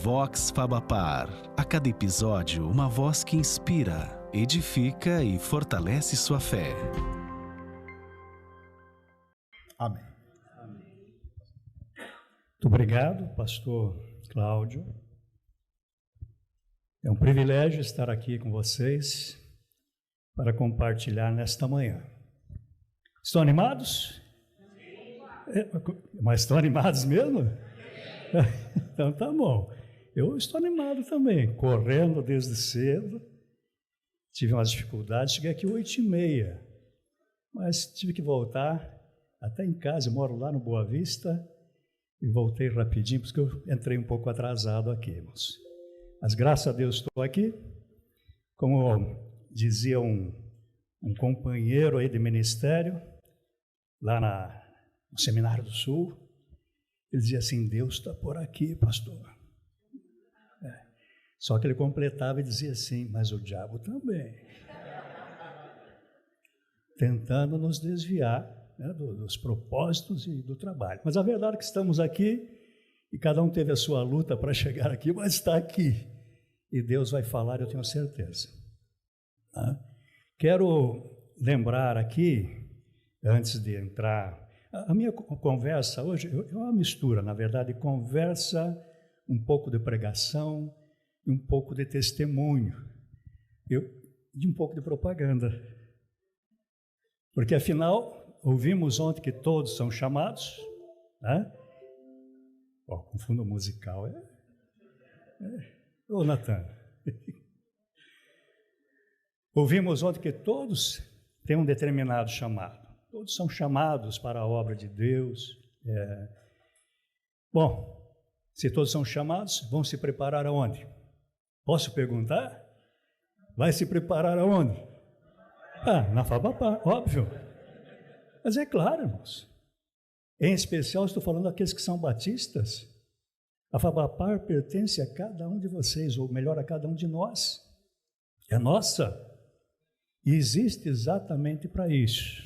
Vox Fabapar. A cada episódio, uma voz que inspira, edifica e fortalece sua fé. Amém. Muito obrigado, pastor Cláudio. É um privilégio estar aqui com vocês para compartilhar nesta manhã. Estão animados? Mas estão animados mesmo? Então tá bom. Eu estou animado também, correndo desde cedo. Tive umas dificuldades, cheguei aqui 8h30, mas tive que voltar até em casa. Eu moro lá no Boa Vista e voltei rapidinho, porque eu entrei um pouco atrasado aqui, irmãos. Mas graças a Deus estou aqui. Como dizia um companheiro aí de ministério, lá no Seminário do Sul, ele dizia assim: Deus está por aqui, pastor. Só que ele completava e dizia assim: mas o diabo também. Tentando nos desviar, né, dos propósitos e do trabalho. Mas a verdade é que estamos aqui e cada um teve a sua luta para chegar aqui, mas está aqui. E Deus vai falar, eu tenho certeza. Quero lembrar aqui, antes de entrar, a minha conversa hoje é uma mistura, na verdade, conversa, um pouco de pregação e um pouco de testemunho, e um pouco de propaganda. Porque, afinal, ouvimos ontem que todos são chamados, né? Com fundo musical, Ô, Natan. Ouvimos ontem que todos têm um determinado chamado. Todos são chamados para a obra de Deus. Bom, se todos são chamados, vão se preparar aonde? Posso perguntar? Vai se preparar aonde? Na Fabapar, óbvio. Mas é claro, irmãos. Em especial, estou falando daqueles que são batistas. A Fabapar pertence a cada um de vocês, ou melhor, a cada um de nós. É nossa. E existe exatamente para isso.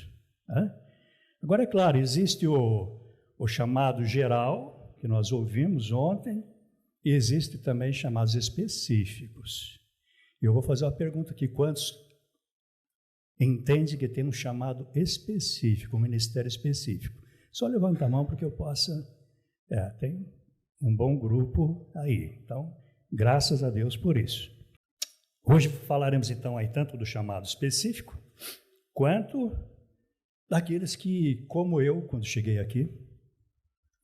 Agora, é claro, existe o chamado geral, que nós ouvimos ontem, e existe também chamados específicos. E eu vou fazer uma pergunta aqui: quantos entendem que tem um chamado específico, um ministério específico? Só levanta a mão para que eu possa... tem um bom grupo aí. Então, graças a Deus por isso. Hoje falaremos então aí tanto do chamado específico, quanto daqueles que, como eu, quando cheguei aqui,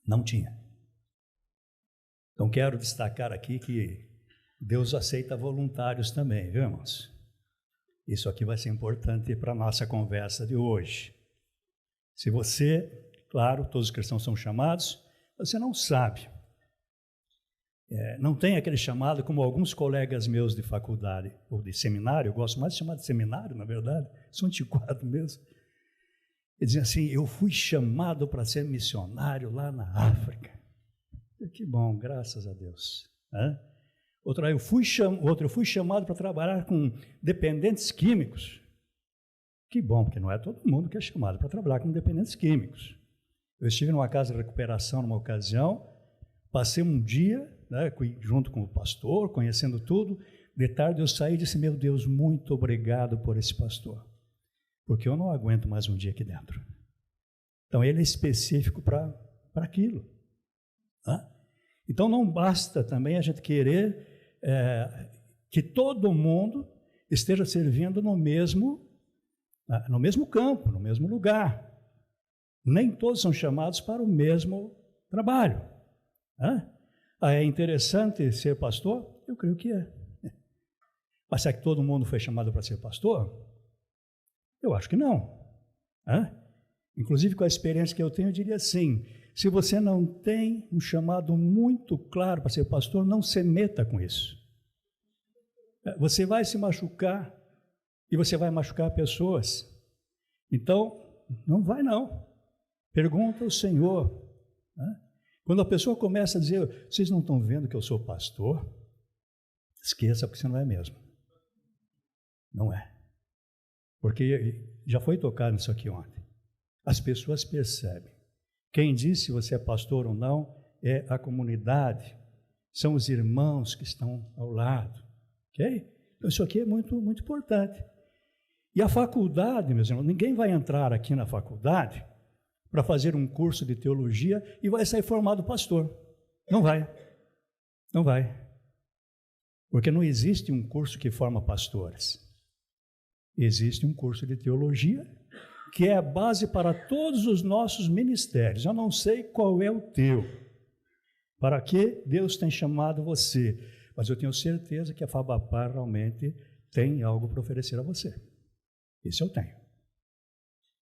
não tinha. Então, quero destacar aqui que Deus aceita voluntários também, viu, irmãos? Isso aqui vai ser importante para a nossa conversa de hoje. Se você, claro, todos os cristãos são chamados, você não sabe, não tem aquele chamado como alguns colegas meus de faculdade ou de seminário, eu gosto mais de chamar de seminário, na verdade, sou antiquado mesmo. Eles dizem assim: eu fui chamado para ser missionário lá na África. Que bom, graças a Deus. Outro, eu fui chamado para trabalhar com dependentes químicos. Que bom, porque não é todo mundo que é chamado para trabalhar com dependentes químicos. Eu estive numa casa de recuperação numa ocasião, passei um dia, junto com o pastor, conhecendo tudo. De tarde eu saí e disse: meu Deus, muito obrigado por esse pastor, porque eu não aguento mais um dia aqui dentro. Então ele é específico para aquilo. Então não basta também a gente querer que todo mundo esteja servindo no mesmo campo, no mesmo lugar. Nem todos são chamados para o mesmo trabalho. É interessante ser pastor? Eu creio que é. Mas será que todo mundo foi chamado para ser pastor? Eu acho que não. Inclusive, com a experiência que eu tenho, eu diria assim: se você não tem um chamado muito claro para ser pastor, não se meta com isso. Você vai se machucar e você vai machucar pessoas. Então, não vai não. Pergunta ao Senhor. Quando a pessoa começa a dizer: vocês não estão vendo que eu sou pastor? Esqueça, porque você não é mesmo. Não é. Porque já foi tocado nisso aqui ontem. As pessoas percebem. Quem diz se você é pastor ou não é a comunidade. são os irmãos que estão ao lado, ok? Então, isso aqui é muito, muito importante. E a faculdade, meus irmãos, ninguém vai entrar aqui na faculdade para fazer um curso de teologia e vai sair formado pastor. Não vai. Não vai. Porque não existe um curso que forma pastores. Existe um curso de teologia que é a base para todos os nossos ministérios. Eu não sei qual é o teu, para que Deus tem chamado você, mas eu tenho certeza que a Fabapar realmente tem algo para oferecer a você. Isso eu tenho.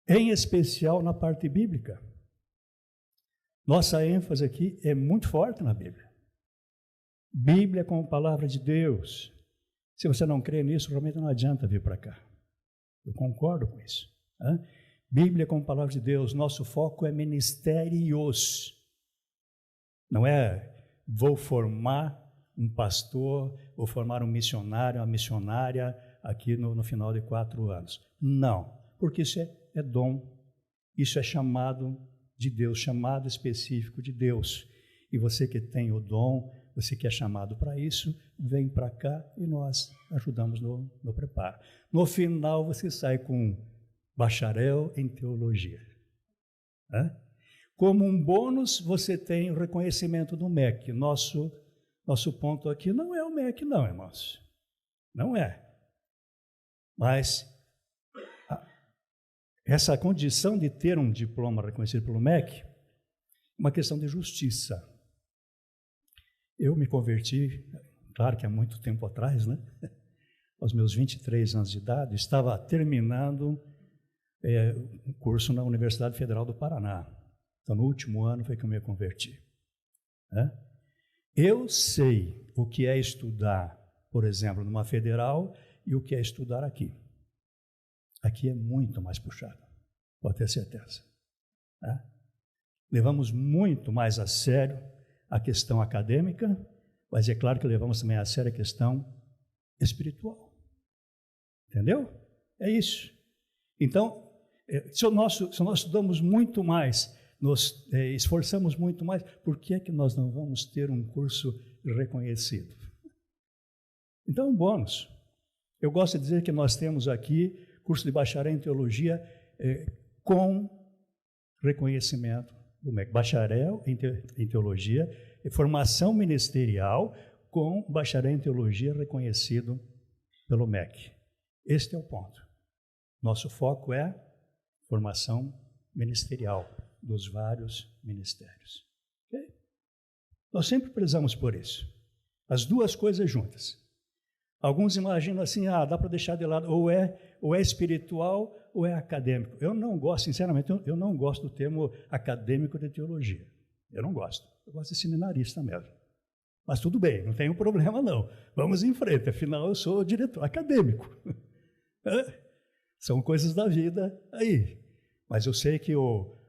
Em especial na parte bíblica. Nossa ênfase aqui é muito forte na Bíblia. Bíblia como palavra de Deus. Se você não crê nisso, realmente não adianta vir para cá. Eu concordo com isso. Bíblia como palavra de Deus. Nosso foco é ministérios. Não é vou formar um pastor, vou formar um missionário, uma missionária aqui no final de 4 anos. Não, porque isso é dom. Isso é chamado de Deus, chamado específico de Deus. E você que tem o dom, você que é chamado para isso, vem para cá e nós ajudamos no preparo. No final, você sai com bacharel em teologia. Como um bônus, você tem o reconhecimento do MEC. Nosso ponto aqui não é o MEC, não, irmãos. Não é. Mas essa condição de ter um diploma reconhecido pelo MEC é uma questão de justiça. Eu me converti, claro que há muito tempo atrás, né? Aos meus 23 anos de idade, estava terminando um curso na Universidade Federal do Paraná. Então, no último ano foi que eu me converti. Eu sei o que é estudar, por exemplo, numa federal e o que é estudar aqui. Aqui é muito mais puxado, pode ter certeza. Levamos muito mais a sério a questão acadêmica, mas é claro que levamos também a sério a questão espiritual. Entendeu? É isso. Então, se nós estudamos muito mais, nos esforçamos muito mais, por que é que nós não vamos ter um curso reconhecido? Então, um bônus. Eu gosto de dizer que nós temos aqui curso de bacharel em teologia com reconhecimento do MEC. Bacharel em teologia, formação ministerial com bacharel em teologia reconhecido pelo MEC. Este é o ponto. Nosso foco é formação ministerial dos vários ministérios. Okay? Nós sempre prezamos por isso. As duas coisas juntas. Alguns imaginam assim, dá para deixar de lado, ou é espiritual ou é acadêmico. Eu não gosto, sinceramente, eu não gosto do termo acadêmico de teologia. Eu não gosto. Eu gosto de seminarista mesmo. Mas tudo bem, não tem problema não. Vamos em frente, afinal eu sou diretor acadêmico. São coisas da vida aí. Mas eu sei que o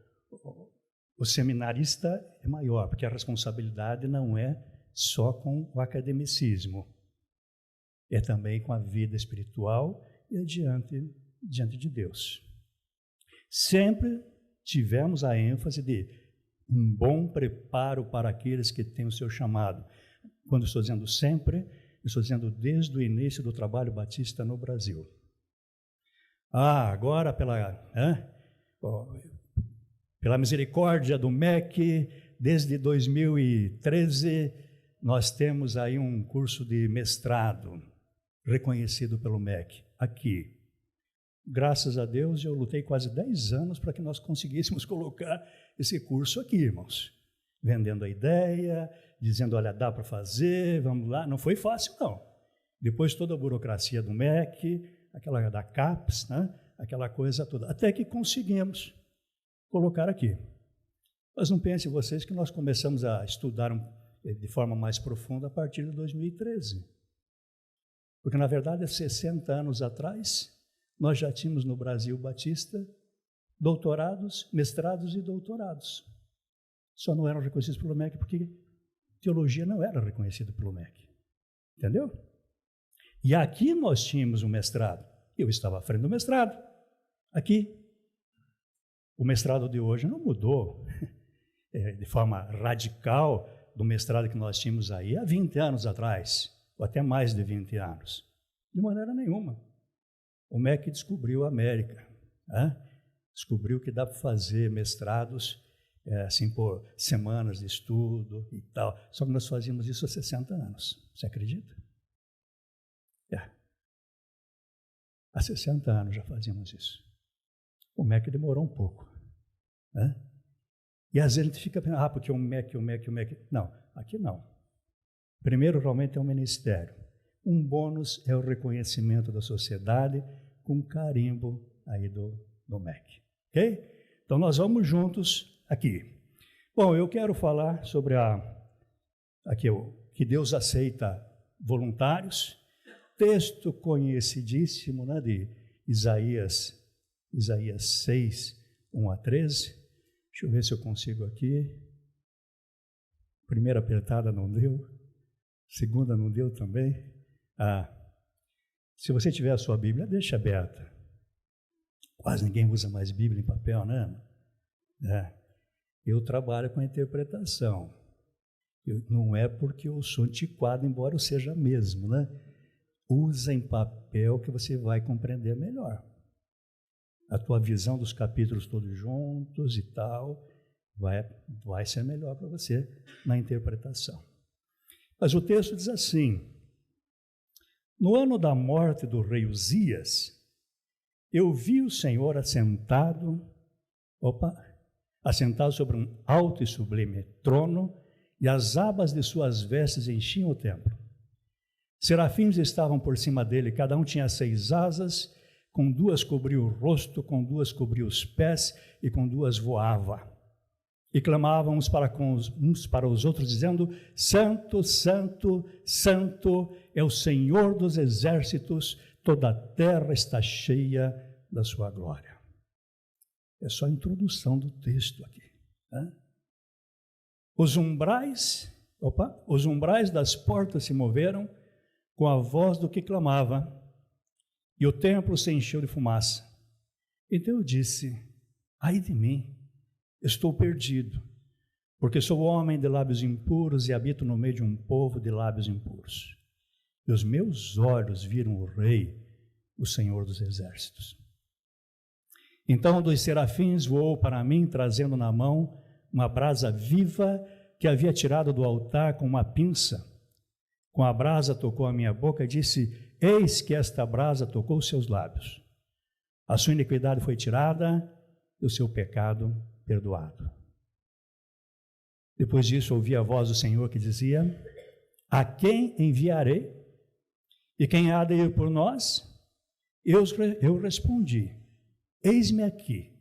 seminarista é maior, porque a responsabilidade não é só com o academicismo. É também com a vida espiritual e diante de Deus. Sempre tivemos a ênfase de um bom preparo para aqueles que têm o seu chamado. Quando estou dizendo sempre, eu estou dizendo desde o início do trabalho batista no Brasil. Agora pela misericórdia do MEC, desde 2013, nós temos aí um curso de mestrado reconhecido pelo MEC, aqui. Graças a Deus, eu lutei quase 10 anos para que nós conseguíssemos colocar esse curso aqui, irmãos. Vendendo a ideia, dizendo, olha, dá para fazer, vamos lá. Não foi fácil, não. Depois toda a burocracia do MEC, aquela da CAPES, né? Aquela coisa toda. Até que conseguimos colocar aqui. Mas não pensem vocês que nós começamos a estudar de forma mais profunda a partir de 2013. Porque, na verdade, há 60 anos atrás, nós já tínhamos no Brasil Batista doutorados, mestrados e doutorados. Só não eram reconhecidos pelo MEC porque teologia não era reconhecida pelo MEC. Entendeu? E aqui nós tínhamos um mestrado. Eu estava à frente do mestrado. Aqui. O mestrado de hoje não mudou de forma radical do mestrado que nós tínhamos aí há 20 anos atrás, ou até mais de 20 anos. De maneira nenhuma. O MEC descobriu a América, né? Descobriu que dá para fazer mestrados assim por semanas de estudo e tal. Só que nós fazíamos isso há 60 anos. Você acredita? Há 60 anos já fazíamos isso. O MEC demorou um pouco, né? E às vezes a gente fica pensando, porque o MEC. Não, aqui não. Primeiro, realmente é um ministério. Um bônus é o reconhecimento da sociedade com carimbo aí do MEC. Ok? Então, nós vamos juntos aqui. Bom, eu quero falar sobre que Deus aceita voluntários. Texto conhecidíssimo, né, de Isaías 6, 1 a 13. Deixa eu ver se eu consigo aqui. Primeira apertada não deu. Segunda não deu também. Se você tiver a sua Bíblia, deixa aberta. Quase ninguém usa mais Bíblia em papel, né? Eu trabalho com a interpretação. Não é porque eu sou antiquado, embora eu seja mesmo, né? Usa em papel que você vai compreender melhor. A tua visão dos capítulos todos juntos e tal, vai ser melhor para você na interpretação. Mas o texto diz assim: no ano da morte do rei Uzias, eu vi o Senhor assentado sobre um alto e sublime trono, e as abas de suas vestes enchiam o templo. Serafins estavam por cima dele, cada um tinha 6 asas, com 2 cobria o rosto, com 2 cobria os pés, e com 2 voava. E clamavam uns para os outros, dizendo: Santo, Santo, Santo é o Senhor dos exércitos, toda a terra está cheia da sua glória. É só a introdução do texto aqui. Né? Os umbrais das portas se moveram com a voz do que clamava, e o templo se encheu de fumaça. Então eu disse: ai de mim, estou perdido, porque sou homem de lábios impuros e habito no meio de um povo de lábios impuros. E os meus olhos viram o Rei, o Senhor dos exércitos. Então um dos serafins voou para mim, trazendo na mão uma brasa viva que havia tirado do altar com uma pinça. Com a brasa tocou a minha boca e disse: eis que esta brasa tocou os seus lábios. A sua iniquidade foi tirada e o seu pecado perdoado. Depois disso ouvi a voz do Senhor que dizia: a quem enviarei? E quem há de ir por nós? Eu respondi: eis-me aqui,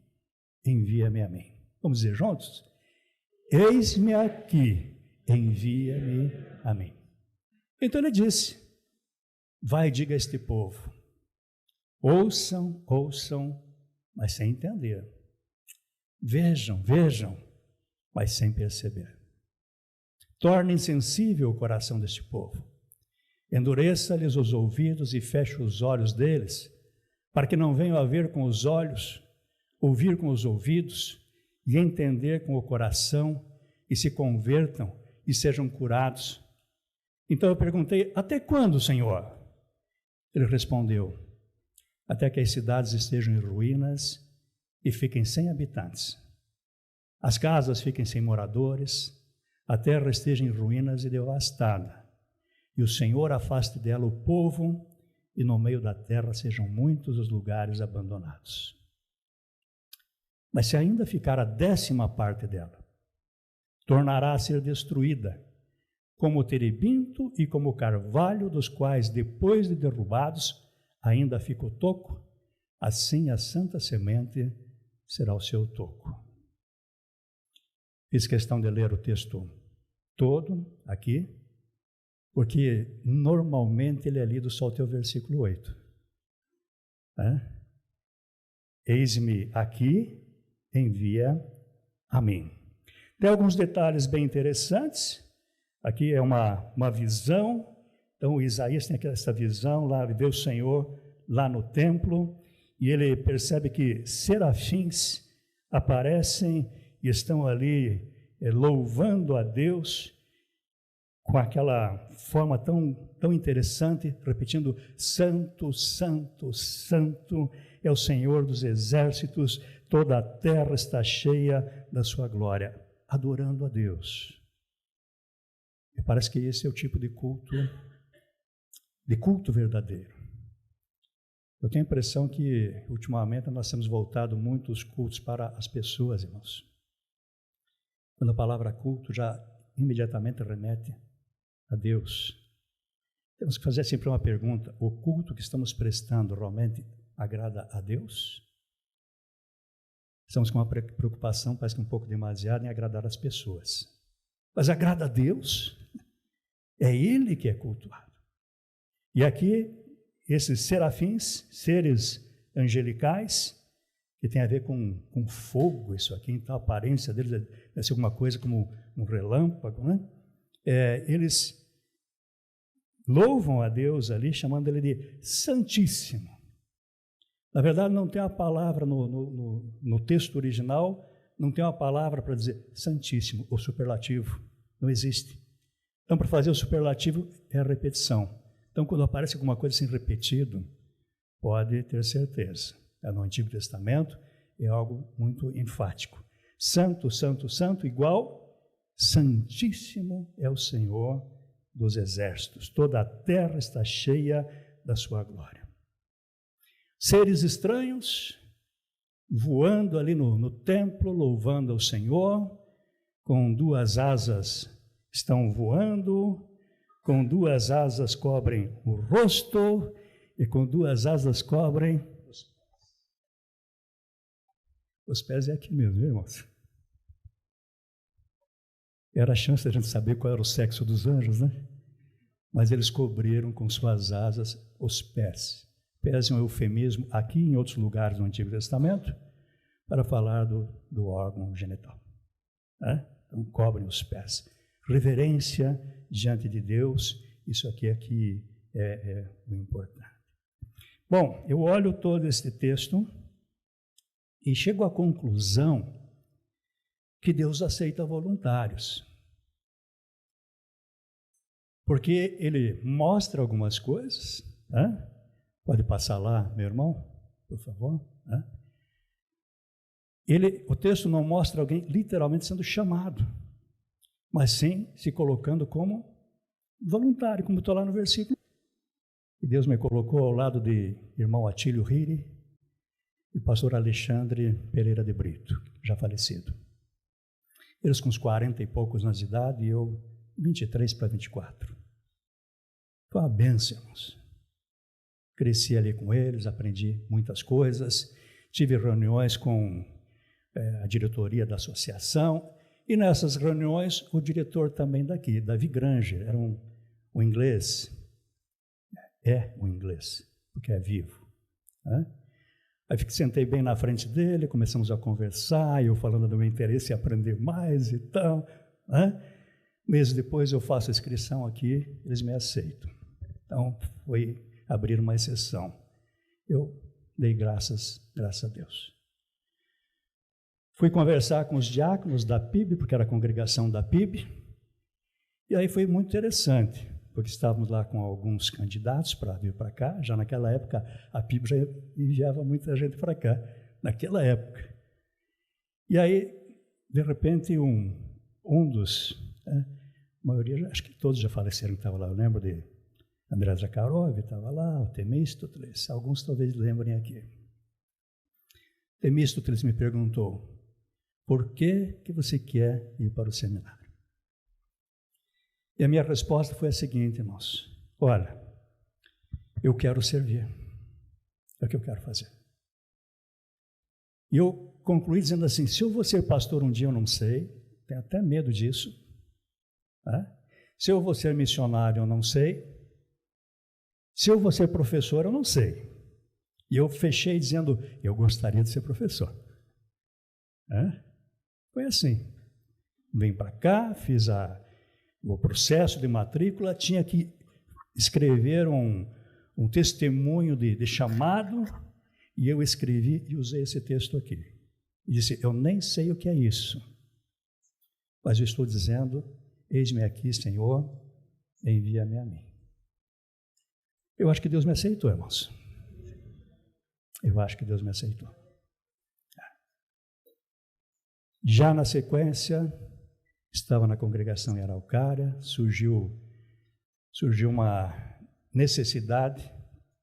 envia-me a mim. Vamos dizer juntos? Eis-me aqui, envia-me a mim. Então ele disse: vai e diga a este povo, ouçam, mas sem entender. Vejam, mas sem perceber. Torne insensível o coração deste povo. Endureça-lhes os ouvidos e feche os olhos deles, para que não venham a ver com os olhos, ouvir com os ouvidos e entender com o coração, e se convertam e sejam curados. Então eu perguntei: até quando, Senhor? Ele respondeu: até que as cidades estejam em ruínas e fiquem sem habitantes. As casas fiquem sem moradores, a terra esteja em ruínas e devastada, e o Senhor afaste dela o povo, e no meio da terra sejam muitos os lugares abandonados. Mas se ainda ficar a 10ª parte dela, tornará a ser destruída, como o terebinto e como o carvalho, dos quais, depois de derrubados, ainda fica o toco, assim a santa semente será o seu toco. Fiz questão de ler o texto todo aqui, porque normalmente ele é lido só até o versículo 8. Eis-me aqui, envia a mim. Tem alguns detalhes bem interessantes. Aqui é uma visão. Então Isaías tem essa visão lá, vê o Senhor lá no templo, e ele percebe que serafins aparecem e estão ali louvando a Deus, com aquela forma tão interessante, repetindo: Santo, Santo, Santo é o Senhor dos exércitos, toda a terra está cheia da sua glória, adorando a Deus. E parece que esse é o tipo de culto verdadeiro. Eu tenho a impressão que, ultimamente, nós temos voltado muito os cultos para as pessoas, irmãos. Quando a palavra culto já imediatamente remete a Deus. Temos que fazer sempre uma pergunta: o culto que estamos prestando realmente agrada a Deus? Estamos com uma preocupação, parece que um pouco demasiada, em agradar as pessoas. Mas agrada a Deus? É Ele que é cultuado. E aqui, esses serafins, seres angelicais, que tem a ver com fogo, isso aqui, então a aparência deles deve ser alguma coisa como um relâmpago, né? Eles louvam a Deus ali, chamando Ele de Santíssimo. Na verdade, não tem uma palavra no texto original, não tem uma palavra para dizer Santíssimo ou superlativo, não existe. Então, para fazer o superlativo é a repetição. Então, quando aparece alguma coisa assim repetido, pode ter certeza. No Antigo Testamento é algo muito enfático. Santo, Santo, Santo, igual Santíssimo é o Senhor dos exércitos. Toda a terra está cheia da sua glória. Seres estranhos voando ali no templo, louvando ao Senhor, com duas asas estão voando, com duas asas cobrem o rosto e com duas asas cobrem os pés. Os pés é aqui mesmo, viu, irmãos? Era a chance de a gente saber qual era o sexo dos anjos, né? Mas eles cobriram com suas asas os pés. Pés é um eufemismo aqui em outros lugares do Antigo Testamento para falar do órgão genital. Né? Então, cobrem os pés. Reverência diante de Deus, isso aqui é o importante. Bom, eu olho todo este texto e chego à conclusão que Deus aceita voluntários. Porque Ele mostra algumas coisas, né? Pode passar lá, meu irmão, por favor, né? O texto não mostra alguém literalmente sendo chamado, mas sim se colocando como voluntário, como estou lá no versículo. E Deus me colocou ao lado de irmão Atílio Riri e pastor Alexandre Pereira de Brito, já falecido. Eles com uns 40 e poucos anos de idade e eu 23 para 24. Foi uma bênção, irmãos. Cresci ali com eles, aprendi muitas coisas, tive reuniões com a diretoria da associação, e nessas reuniões o diretor também daqui, Davi Granger, era um inglês, um inglês, porque é vivo. Né? Aí sentei bem na frente dele, começamos a conversar, eu falando do meu interesse em aprender mais e tal. Né? Meses depois eu faço a inscrição aqui, eles me aceitam. Então foi abrir uma exceção. Eu dei graças a Deus. Fui conversar com os diáconos da PIB, porque era a congregação da PIB, e aí foi muito interessante, porque estávamos lá com alguns candidatos para vir para cá. Já naquela época a PIB já enviava muita gente para cá, naquela época. E aí, de repente, um dos, a maioria, acho que todos já faleceram que estavam lá, eu lembro de André Zakharov estava lá, o Temístocles, alguns talvez lembrem aqui. Temístocles me perguntou: por que você quer ir para o seminário? E a minha resposta foi a seguinte, irmãos: olha, eu quero servir, é o que eu quero fazer. E eu concluí dizendo assim: se eu vou ser pastor um dia, eu não sei, tenho até medo disso. Né? Se eu vou ser missionário, eu não sei. Se eu vou ser professor, eu não sei. E eu fechei dizendo: eu gostaria de ser professor. Foi assim. Vim para cá, fiz o processo de matrícula, tinha que escrever um testemunho de chamado, e eu escrevi e usei esse texto aqui. E disse: eu nem sei o que é isso, mas eu estou dizendo: eis-me aqui, Senhor, envia-me a mim. Eu acho que Deus me aceitou, irmãos. Eu acho que Deus me aceitou. Já na sequência, estava na congregação em Araucária, surgiu uma necessidade,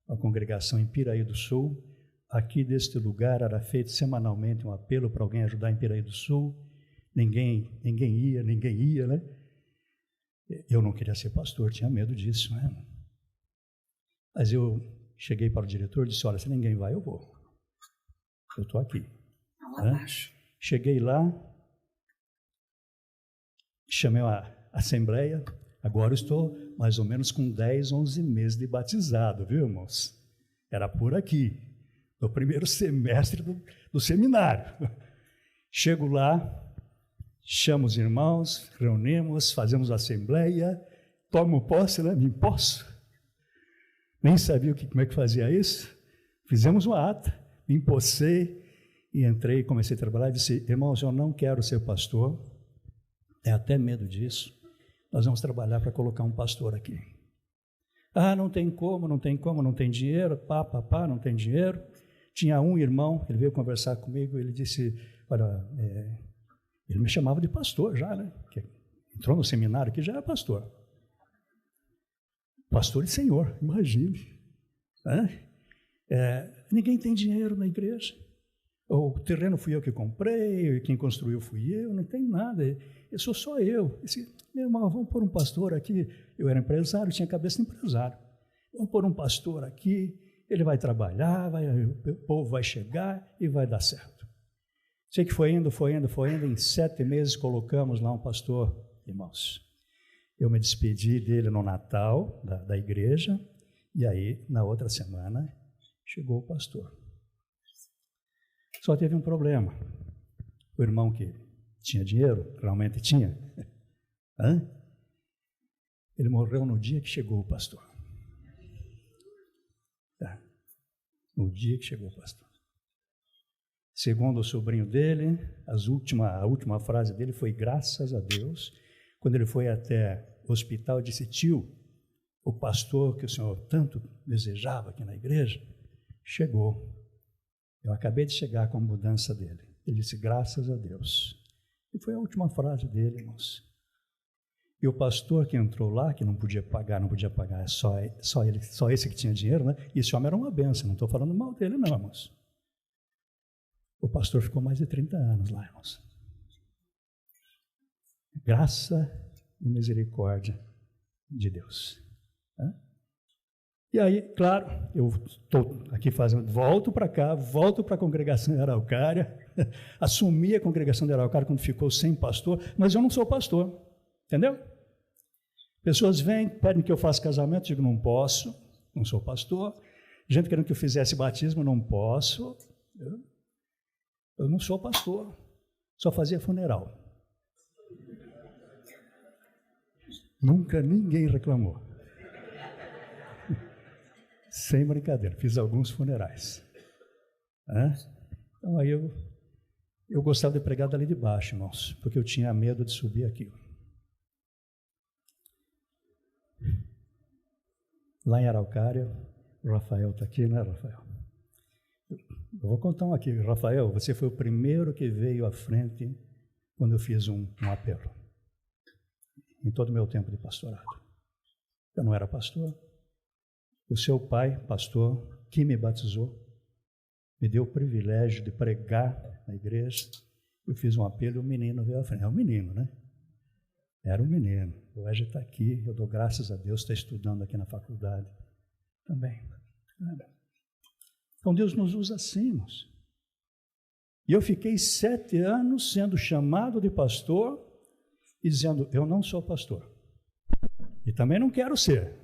a congregação em Piraí do Sul. Aqui deste lugar era feito semanalmente um apelo para alguém ajudar em Piraí do Sul. Ninguém ia, né? Eu não queria ser pastor, tinha medo disso, né? Mas eu cheguei para o diretor e disse, olha, se ninguém vai, eu vou. Eu estou aqui. Né? Cheguei lá, chamei a assembleia, agora eu estou mais ou menos com 10, 11 meses de batizado, viu, irmãos? Era por aqui, no primeiro semestre do seminário. Chego lá, chamo os irmãos, reunimos, fazemos a assembleia, tomo posse, né? Me emposso. Nem sabia como é que fazia isso. Fizemos uma ata, me empossei e entrei, comecei a trabalhar e disse, irmãos, eu não quero ser pastor, tenho até medo disso, nós vamos trabalhar para colocar um pastor aqui. Ah, não tem como, não tem dinheiro, não tem dinheiro. Tinha um irmão, ele veio conversar comigo, ele disse, olha, ele me chamava de pastor já, né? Que entrou no seminário aqui, já era pastor. Pastor e senhor, imagine. Ninguém tem dinheiro na igreja. O terreno fui eu que comprei, quem construiu fui eu, não tem nada. Eu sou só eu. Disse, meu irmão, vamos pôr um pastor aqui. Eu era empresário, tinha cabeça de empresário. Vamos pôr um pastor aqui, ele vai trabalhar, o povo vai chegar e vai dar certo. Sei que foi indo. Em 7 meses colocamos lá um pastor, irmãos. Eu me despedi dele no Natal, da igreja, e aí, na outra semana, chegou o pastor. Só teve um problema. O irmão que tinha dinheiro, realmente tinha, ele morreu no dia que chegou o pastor. No dia que chegou o pastor. Segundo o sobrinho dele, a última frase dele foi graças a Deus. Quando ele foi até o hospital, disse, tio, o pastor que o senhor tanto desejava aqui na igreja, chegou. Eu acabei de chegar com a mudança dele. Ele disse, graças a Deus. E foi a última frase dele, irmãos. E o pastor que entrou lá, que não podia pagar, só esse que tinha dinheiro, né? E esse homem era uma benção, não estou falando mal dele não, irmãos. O pastor ficou mais de 30 anos lá, irmãos. Graça e misericórdia de Deus. E aí, claro, eu estou aqui volto para cá, volto para a congregação de Araucária, assumi a congregação de Araucária quando ficou sem pastor, mas eu não sou pastor, entendeu? Pessoas vêm, pedem que eu faça casamento, digo, não posso, não sou pastor. Gente querendo que eu fizesse batismo, não posso. Eu não sou pastor, só fazia funeral. Nunca ninguém reclamou. Sem brincadeira, fiz alguns funerais. Então aí eu gostava de pregar dali de baixo, irmãos, porque eu tinha medo de subir aqui. Lá em Araucária, o Rafael está aqui, né, Rafael? Eu vou contar um aqui. Rafael, você foi o primeiro que veio à frente quando eu fiz um apelo. Em todo o meu tempo de pastorado. Eu não era pastor. O seu pai, pastor, que me batizou, me deu o privilégio de pregar na igreja. Eu fiz um apelo e o menino veio à frente. É um menino, né? Era um menino. Hoje está aqui, eu dou graças a Deus, está estudando aqui na faculdade também. Então Deus nos usa assim, irmãos. E eu fiquei 7 anos sendo chamado de pastor e dizendo, eu não sou pastor. E também não quero ser.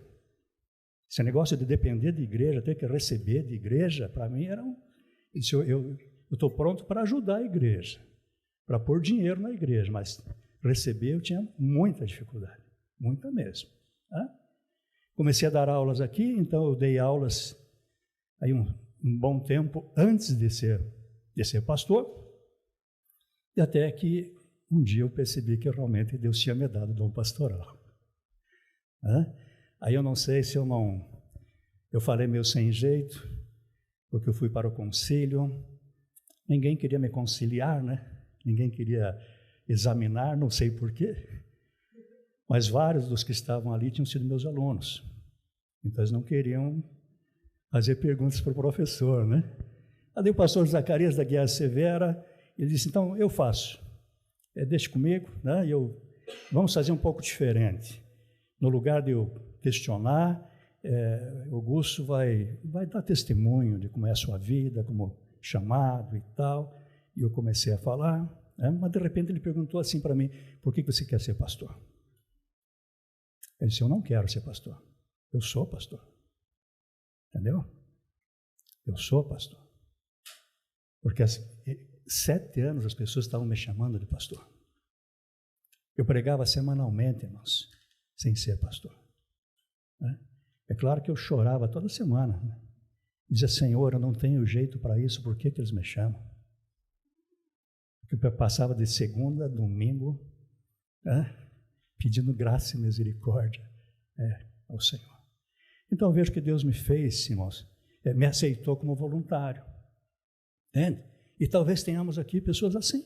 Esse negócio de depender de igreja, ter que receber de igreja, para mim era um... Eu estou pronto para ajudar a igreja, para pôr dinheiro na igreja, mas receber eu tinha muita dificuldade, muita mesmo. Comecei a dar aulas aqui, então eu dei aulas aí um bom tempo antes de ser pastor, e até que um dia eu percebi que realmente Deus tinha me dado dom pastoral. Aí eu não sei se eu falei meio sem jeito, porque eu fui para o concílio, ninguém queria me conciliar, né? Ninguém queria examinar, não sei porquê, mas vários dos que estavam ali tinham sido meus alunos, então eles não queriam fazer perguntas para o professor, né? Aí o pastor Zacarias da Guiar Severa, ele disse, então eu faço, deixe comigo, né? Vamos fazer um pouco diferente, no lugar de eu questionar, Augusto vai dar testemunho de como é a sua vida, como chamado e tal, e eu comecei a falar, mas de repente ele perguntou assim para mim, por que você quer ser pastor? Eu disse, eu não quero ser pastor, eu sou pastor, entendeu? Eu sou pastor, porque há 7 anos as pessoas estavam me chamando de pastor, eu pregava semanalmente, irmãos, sem ser pastor, né? É claro que eu chorava toda semana, né? Dizia, Senhor, eu não tenho jeito para isso, por que eles me chamam? Porque eu passava de segunda a domingo, pedindo graça e misericórdia ao Senhor. Então, eu vejo que Deus me fez, irmãos, me aceitou como voluntário, entende? E talvez tenhamos aqui pessoas assim.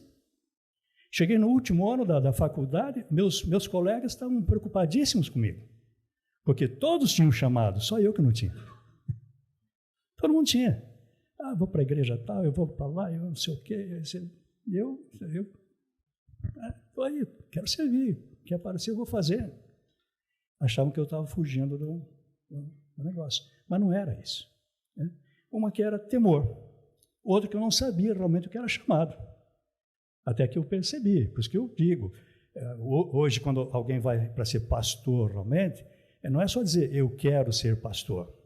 Cheguei no último ano da faculdade, meus colegas estavam preocupadíssimos comigo, porque todos tinham chamado, só eu que não tinha. Todo mundo tinha. Vou para a igreja tal, eu vou para lá, eu não sei o quê. Eu estou aí, quero servir, quer aparecer, eu vou fazer. Achavam que eu estava fugindo do negócio, mas não era isso, né? Uma que era temor, outra que eu não sabia realmente o que era chamado, até que eu percebi. Por isso que eu digo, hoje quando alguém vai para ser pastor realmente, não é só dizer eu quero ser pastor.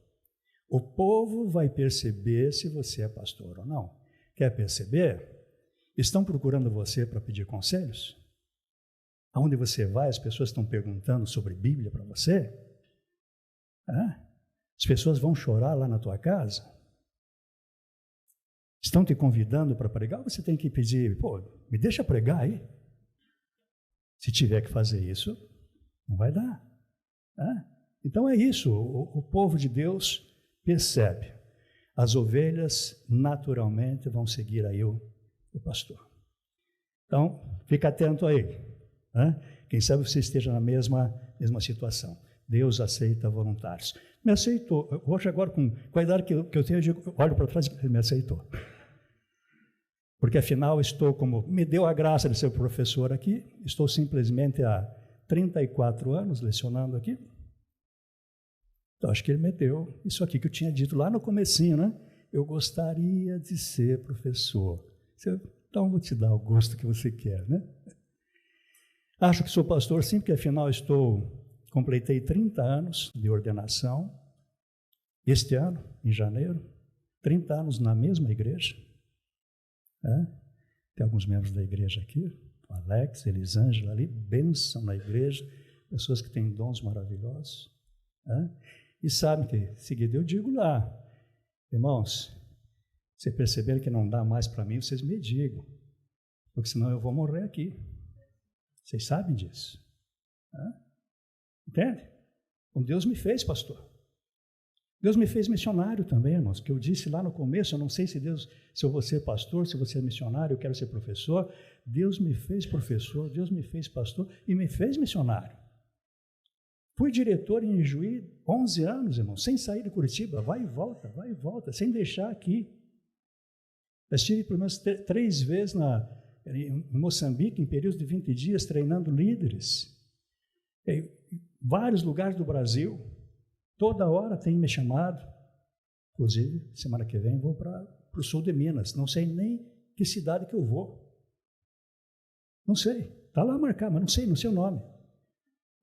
O povo vai perceber se você é pastor ou não. Quer perceber? Estão procurando você para pedir conselhos? Aonde você vai, as pessoas estão perguntando sobre Bíblia para você? As pessoas vão chorar lá na tua casa? Estão te convidando para pregar? Ou você tem que pedir, me deixa pregar aí? Se tiver que fazer isso, não vai dar. Então é isso, o povo de Deus percebe. As ovelhas naturalmente vão seguir aí o pastor. Então, fica atento aí. Quem sabe você esteja na mesma situação. Deus aceita voluntários. Me aceitou. Hoje agora, com a idade que eu tenho, eu digo, olho para trás e ele me aceitou. Porque afinal me deu a graça de ser professor aqui, estou simplesmente há 34 anos lecionando aqui. Então, acho que ele me deu isso aqui que eu tinha dito lá no comecinho, né? Eu gostaria de ser professor. Então, vou te dar o gosto que você quer, né? Acho que sou pastor sim, porque afinal completei 30 anos de ordenação. Este ano, em janeiro, 30 anos na mesma igreja. Tem alguns membros da igreja aqui, o Alex, Elisângela ali, bênção na igreja, pessoas que têm dons maravilhosos. E sabem que, seguido eu digo lá, irmãos, se perceberem que não dá mais para mim, vocês me digam, porque senão eu vou morrer aqui. Vocês sabem disso. Entende? Então Deus me fez pastor. Deus me fez missionário também, irmãos, que eu disse lá no começo, eu não sei se eu vou ser pastor, se eu vou ser missionário, eu quero ser professor. Deus me fez professor, Deus me fez pastor e me fez missionário. Fui diretor em Ijuí 11 anos, irmão, sem sair de Curitiba, vai e volta, sem deixar aqui. Eu estive pelo menos 3 vezes em Moçambique, em períodos de 20 dias, treinando líderes. Em vários lugares do Brasil, toda hora tem me chamado. Inclusive, semana que vem vou para o sul de Minas, não sei nem que cidade que eu vou. Não sei, está lá marcado, mas não sei o nome.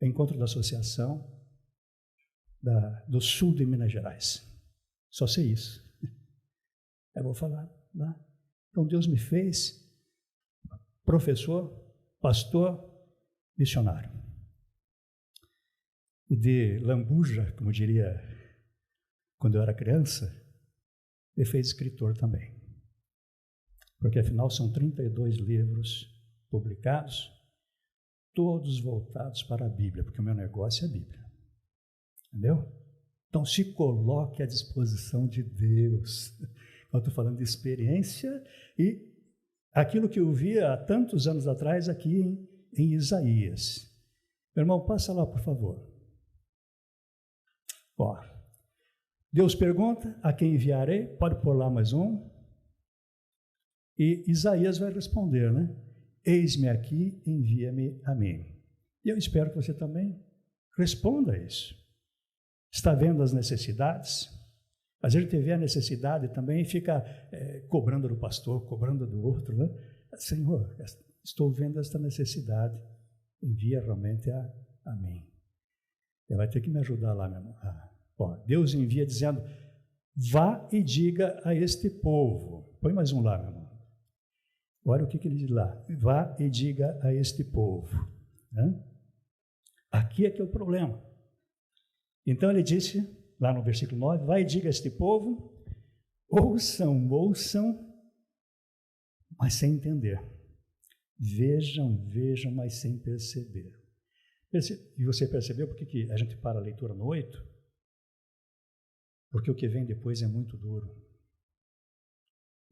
Encontro da Associação do Sul de Minas Gerais. Só sei isso. Eu vou falar lá. Então Deus me fez professor, pastor, missionário. E de lambuja, como diria quando eu era criança, me fez escritor também. Porque afinal são 32 livros publicados, todos voltados para a Bíblia, porque o meu negócio é a Bíblia. Entendeu? Então, se coloque à disposição de Deus. Eu estou falando de experiência e aquilo que eu vi há tantos anos atrás aqui em Isaías. Meu irmão, passa lá, por favor. Ó, Deus pergunta, a quem enviarei? Pode pôr lá mais um. E Isaías vai responder, né? Eis-me aqui, envia-me a mim. E eu espero que você também responda a isso. Está vendo as necessidades? Às vezes ele vê a necessidade também e fica cobrando do pastor, cobrando do outro, né? Senhor, estou vendo esta necessidade, envia realmente a mim. Ele vai ter que me ajudar lá, meu irmão. Ó, Deus envia dizendo, vá e diga a este povo. Põe mais um lá, meu irmão. Olha o que ele diz lá. Vá e diga a este povo. Né? Aqui é que é o problema. Então ele disse, lá no versículo 9, vai e diga a este povo, ouçam, mas sem entender. Vejam, mas sem perceber. E você percebeu por que a gente para a leitura no 8? Porque o que vem depois é muito duro.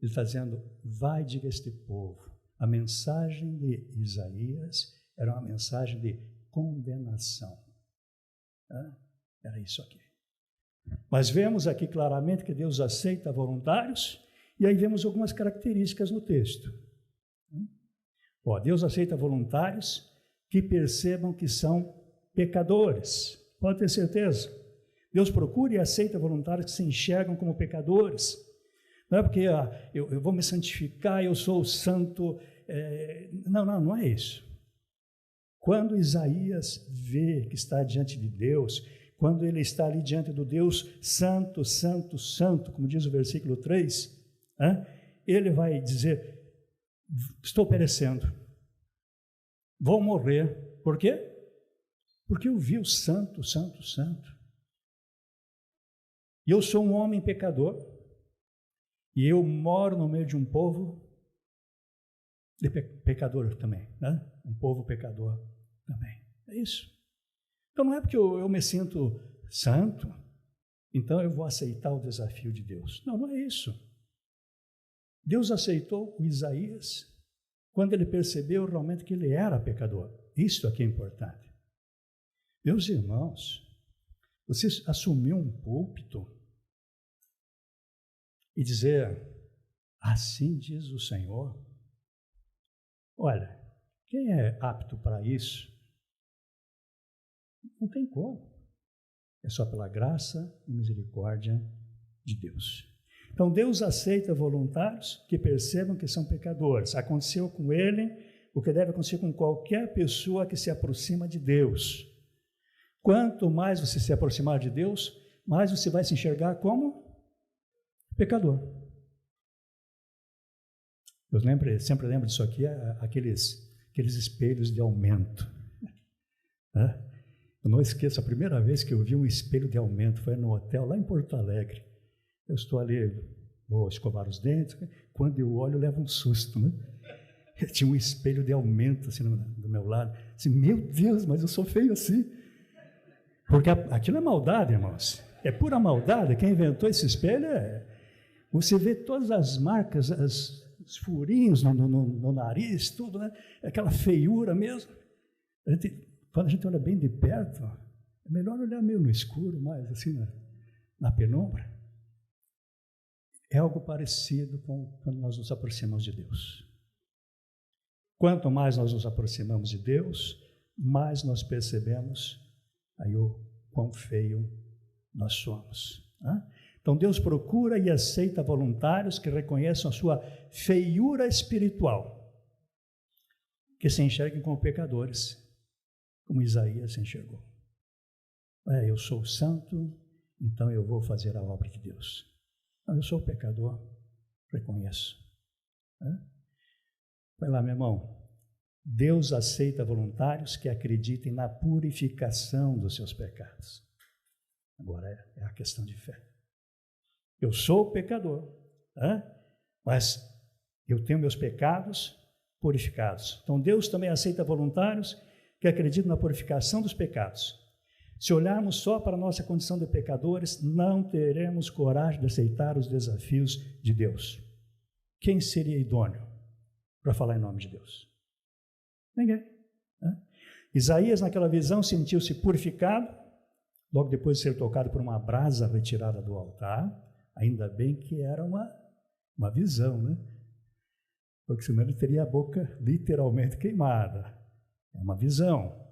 Ele está dizendo, vai e diga a este povo. A mensagem de Isaías era uma mensagem de condenação. Era isso aqui. Mas vemos aqui claramente que Deus aceita voluntários, e aí vemos algumas características no texto. Deus aceita voluntários que percebam que são pecadores. Pode ter certeza. Deus procura e aceita voluntários que se enxergam como pecadores. Não é porque eu vou me santificar, eu sou santo. Não é isso. Quando Isaías vê que está diante de Deus, quando ele está ali diante do Deus santo, santo, santo, como diz o versículo 3, ele vai dizer, estou perecendo, vou morrer. Por quê? Porque eu vi o santo, santo, santo. E eu sou um homem pecador, e eu moro no meio de um povo de pecador também, né? Um povo pecador também. É isso. Então não é porque eu me sinto santo, então eu vou aceitar o desafio de Deus. Não é isso. Deus aceitou o Isaías quando ele percebeu realmente que ele era pecador. Isso aqui é importante. Meus irmãos, você assumir um púlpito e dizer, assim diz o Senhor. Olha, quem é apto para isso? Não tem como. É só pela graça e misericórdia de Deus. Então, Deus aceita voluntários que percebam que são pecadores. Aconteceu com ele o que deve acontecer com qualquer pessoa que se aproxima de Deus. Quanto mais você se aproximar de Deus, mais você vai se enxergar como pecador. Eu sempre lembro disso aqui, aqueles espelhos de aumento. Eu não esqueço, a primeira vez que eu vi um espelho de aumento foi no hotel lá em Porto Alegre. Eu estou ali, vou escovar os dentes, quando eu olho eu levo um susto, né? Tinha um espelho de aumento assim do meu lado. Assim, meu Deus, mas eu sou feio assim. Porque aquilo é maldade, irmãos. É pura maldade. Quem inventou esse espelho você vê todas as marcas, os furinhos no nariz, tudo, né? Aquela feiura mesmo. Quando a gente olha bem de perto, é melhor olhar meio no escuro, mais assim na penumbra. É algo parecido com quando nós nos aproximamos de Deus. Quanto mais nós nos aproximamos de Deus, mais nós percebemos aí o quão feio nós somos. Então Deus procura e aceita voluntários que reconheçam a sua feiura espiritual, que se enxerguem como pecadores, como Isaías se enxergou. Eu sou santo, então eu vou fazer a obra de Deus. Não, eu sou pecador, reconheço. Vai lá, meu irmão. Deus aceita voluntários que acreditem na purificação dos seus pecados. Agora é a questão de fé. Eu sou pecador, mas eu tenho meus pecados purificados. Então Deus também aceita voluntários que acreditam na purificação dos pecados. Se olharmos só para a nossa condição de pecadores, não teremos coragem de aceitar os desafios de Deus. Quem seria idôneo para falar em nome de Deus? Ninguém. Né? Isaías, naquela visão, sentiu-se purificado, logo depois de ser tocado por uma brasa retirada do altar. Ainda bem que era uma visão, né? Porque senão ele teria a boca literalmente queimada. É uma visão.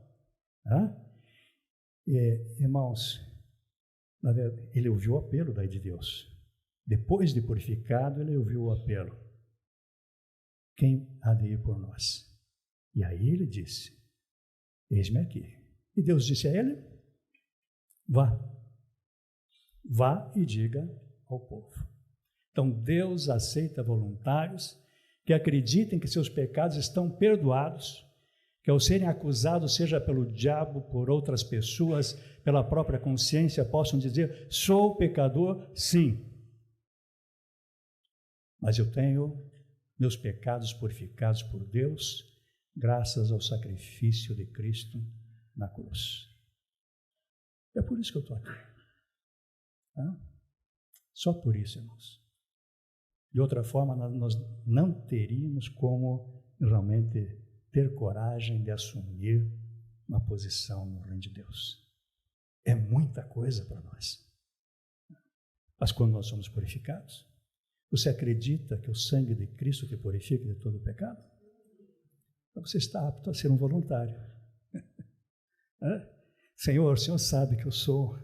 Né? Irmãos, na verdade, ele ouviu o apelo daí de Deus. Depois de purificado, ele ouviu o apelo. Quem há de ir por nós? E aí ele disse, eis-me aqui. E Deus disse a ele, vá e diga ao povo. Então Deus aceita voluntários que acreditem que seus pecados estão perdoados, que ao serem acusados, seja pelo diabo, por outras pessoas, pela própria consciência, possam dizer, sou pecador, sim, mas eu tenho meus pecados purificados por Deus, graças ao sacrifício de Cristo na cruz. É por isso que eu estou aqui. Só por isso, irmãos. De outra forma, nós não teríamos como realmente ter coragem de assumir uma posição no reino de Deus. É muita coisa para nós. Mas quando nós somos purificados, você acredita que o sangue de Cristo te purifica de todo o pecado? Então você está apto a ser um voluntário. Senhor, o Senhor sabe que eu sou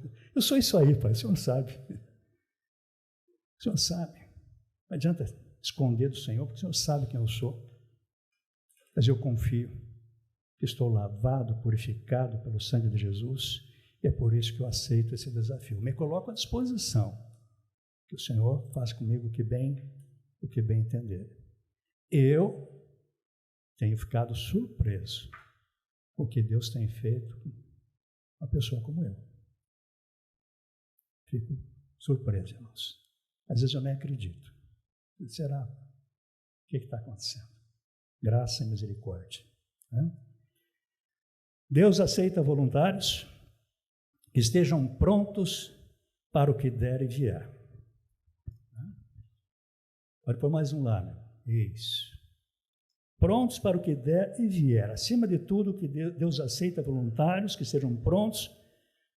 isso aí, Pai, o Senhor sabe. O Senhor sabe. Não adianta esconder do Senhor, porque o Senhor sabe quem eu sou. Mas eu confio que estou lavado, purificado pelo sangue de Jesus, e é por isso que eu aceito esse desafio. Me coloco à disposição, que o Senhor faz comigo o que bem entender. Eu tenho ficado surpreso com o que Deus tem feito com uma pessoa como eu. Fico surpreso, irmãos. Às vezes eu nem acredito. Será? O que está acontecendo? Graça e misericórdia. Deus aceita voluntários que estejam prontos para o que der e vier. Pode pôr mais um lá, né? Isso. Prontos para o que der e vier. Acima de tudo, que Deus aceita voluntários que sejam prontos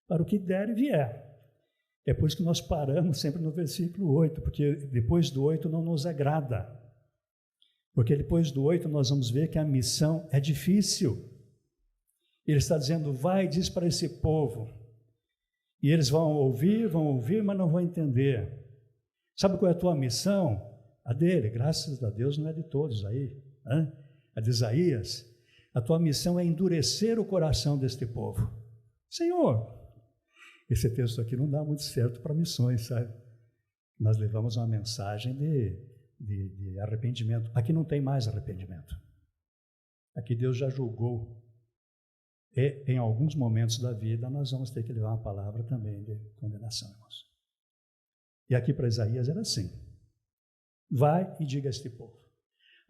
para o que der e vier. É por isso que nós paramos sempre no versículo 8, porque depois do 8 não nos agrada. Porque depois do 8 nós vamos ver que a missão é difícil. Ele está dizendo, vai e diz para esse povo. E eles vão ouvir, mas não vão entender. Sabe qual é a tua missão? A dele, graças a Deus, não é de todos aí. A de Isaías. A tua missão é endurecer o coração deste povo. Senhor, esse texto aqui não dá muito certo para missões, sabe? Nós levamos uma mensagem de arrependimento. Aqui não tem mais arrependimento. Aqui Deus já julgou. E em alguns momentos da vida nós vamos ter que levar uma palavra também de condenação, irmãos. E aqui para Isaías era assim. Vai e diga a este povo.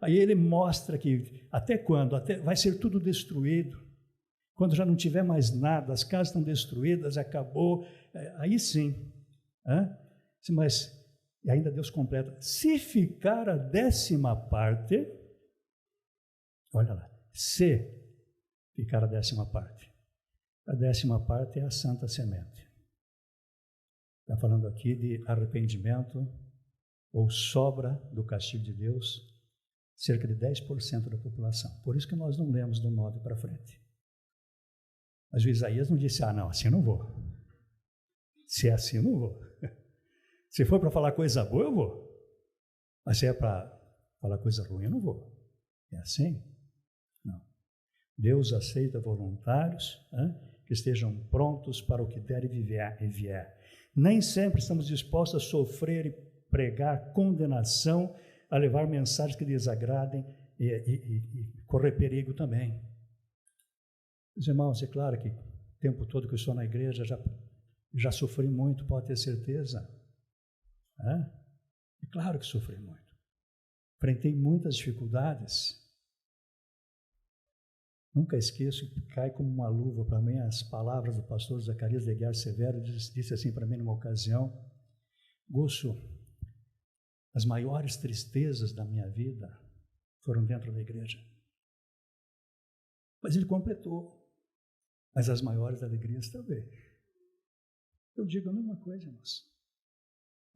Aí ele mostra que até quando? Vai ser tudo destruído. Quando já não tiver mais nada, as casas estão destruídas, acabou, aí sim. Mas e ainda Deus completa, se ficar a 10ª parte, olha lá, se ficar a 10ª parte. A 10ª parte é a santa semente. Está falando aqui de arrependimento ou sobra do castigo de Deus, cerca de 10% da população. Por isso que nós não lemos do 9 para frente. Mas o Isaías não disse, não, assim eu não vou. Se é assim, eu não vou. Se for para falar coisa boa, eu vou. Mas se é para falar coisa ruim, eu não vou. É assim? Não. Deus aceita voluntários que estejam prontos para o que der e vier. Nem sempre estamos dispostos a sofrer e pregar condenação, a levar mensagens que desagradem e correr perigo também. Os irmãos, é claro que o tempo todo que eu estou na igreja já sofri muito, pode ter certeza. É claro que sofri muito. Enfrentei muitas dificuldades. Nunca esqueço, cai como uma luva para mim as palavras do pastor Zacarias de Aguiar Severo, disse assim para mim numa ocasião: Gusso, as maiores tristezas da minha vida foram dentro da igreja. Mas ele completou, mas as maiores alegrias também. Eu digo a mesma coisa, irmãos.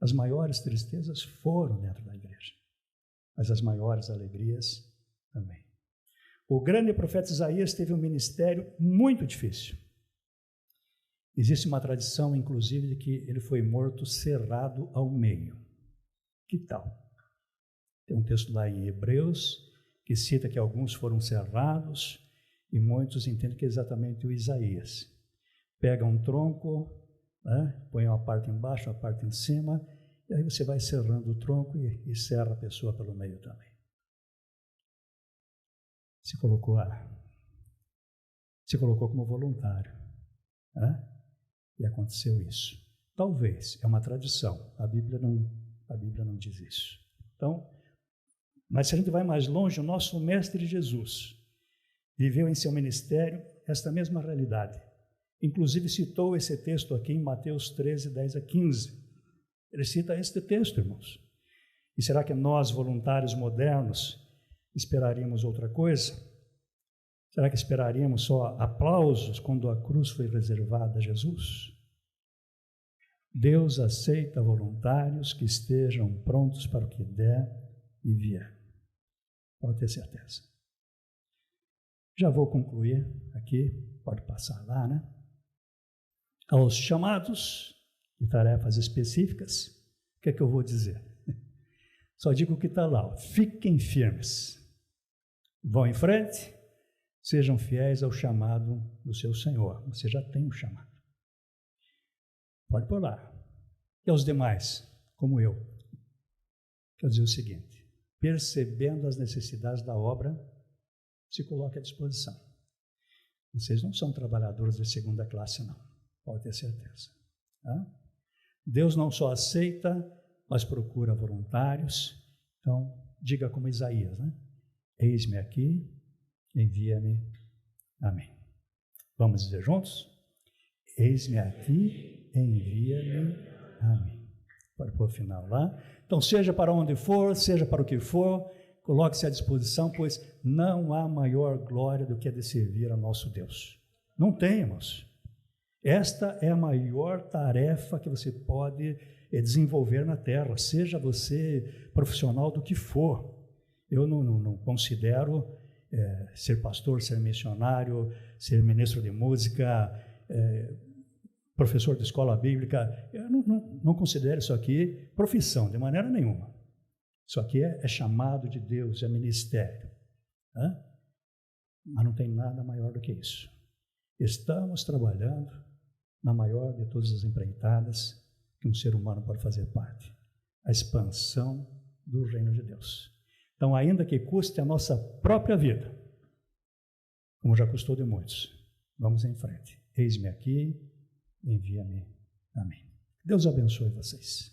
As maiores tristezas foram dentro da igreja, mas as maiores alegrias também. O grande profeta Isaías teve um ministério muito difícil. Existe uma tradição, inclusive, de que ele foi morto cerrado ao meio. Que tal? Tem um texto lá em Hebreus que cita que alguns foram cerrados e muitos entendem que é exatamente o Isaías. Pega um tronco, né, põe uma parte embaixo, uma parte em cima, e aí você vai cerrando o tronco e cerra a pessoa pelo meio também. Se colocou como voluntário, né? E aconteceu isso. Talvez, é uma tradição, a Bíblia não diz isso. Então, mas se a gente vai mais longe, o nosso mestre Jesus viveu em seu ministério esta mesma realidade. Inclusive citou esse texto aqui em Mateus 13, 10 a 15. Ele cita este texto, irmãos. E será que nós, voluntários modernos, esperaríamos outra coisa? Será que esperaríamos só aplausos quando a cruz foi reservada a Jesus? Deus aceita voluntários que estejam prontos para o que der e vier. Pode ter certeza. Já vou concluir aqui, pode passar lá, né? Aos chamados de tarefas específicas, o que é que eu vou dizer? Só digo o que está lá, ó. Fiquem firmes, vão em frente, sejam fiéis ao chamado do seu Senhor. Você já tem o chamado. Pode pôr lá. E aos demais, como eu, quero dizer o seguinte: percebendo as necessidades da obra, se coloque à disposição. Vocês não são trabalhadores de segunda classe, não. Pode ter certeza. Tá? Deus não só aceita, mas procura voluntários. Então, diga como Isaías, né? Eis-me aqui, envia-me a mim. Vamos dizer juntos? Eis-me aqui, envia-me a mim. Pode pôr o final lá. Então, seja para onde for, seja para o que for, coloque-se à disposição, pois não há maior glória do que a de servir a nosso Deus. Não temos. Esta é a maior tarefa que você pode desenvolver na terra, seja você profissional do que for. Eu não considero ser pastor, ser missionário, ser ministro de música, professor de escola bíblica. Eu não considero isso aqui profissão, de maneira nenhuma. Isso aqui é chamado de Deus, é ministério. Né? Mas não tem nada maior do que isso. Estamos trabalhando na maior de todas as empreitadas que um ser humano pode fazer parte, a expansão do reino de Deus. Então, ainda que custe a nossa própria vida, como já custou de muitos, vamos em frente. Eis-me aqui, envia-me a mim. Deus abençoe vocês.